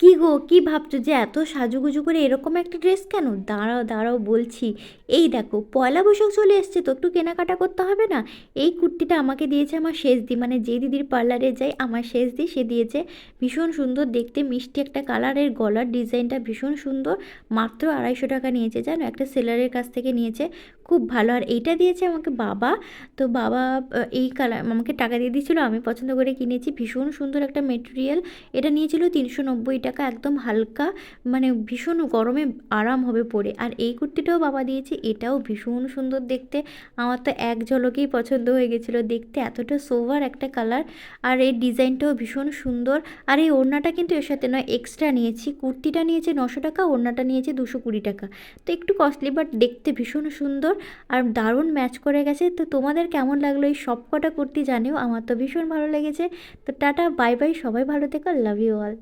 কি গো, কি ভাবছো যে এত সাজুগুজু করে এরকম একটা ড্রেস কেন? দাঁড়াও দাঁড়াও বলছি। এই দেখো, পয়লা বৈশাখ চলে এসছে তো একটু কেনাকাটা করতে হবে না? এই কুর্তিটা আমাকে দিয়েছে আমার শেষদি, মানে যে দিদির পার্লারে যাই আমার শেষদি, সে দিয়েছে। ভীষণ সুন্দর দেখতে, মিষ্টি একটা কালারের, গলার ডিজাইনটা ভীষণ সুন্দর। মাত্র 250 টাকা নিয়েছে জানো, একটা সেলারের কাছ থেকে নিয়েছে। খুব ভালো। আর এইটা দিয়েছে আমাকে বাবা। তো বাবা এই কালার আমাকে টাকা দিয়ে দিয়েছিলো, আমি পছন্দ করে কিনেছি। ভীষণ সুন্দর একটা মেটেরিয়াল। এটা নিয়েছিল 390 টাকা, একদম হালকা, মানে ভীষণ গরমে আরাম হবে পরে। আর এই কুর্তিটাও বাবা দিয়েছে, এটাও ভীষণ সুন্দর দেখতে। আমার তো এক ঝলকেই পছন্দ হয়ে গেছিলো, দেখতে এতটা সোভার একটা কালার। আর এই ডিজাইনটাও ভীষণ সুন্দর। আর এই ওড়নাটা কিন্তু এর সাথে নয়, এক্সট্রা নিয়েছি। কুর্তিটা নিয়েছে 900 টাকা, ওড়নাটা নিয়েছে 220 টাকা। তো একটু কস্টলি, বাট দেখতে ভীষণ সুন্দর। আর দারুণ ম্যাচ করে গেছে। তো তোমাদের কেমন লাগলো এই সব কটা কুর্তি জানিও, আমার তো ভীষণ ভালো লেগেছে। তো টাটা বাই বাই, সবাই ভালো থেকো, লাভ ইউ অল।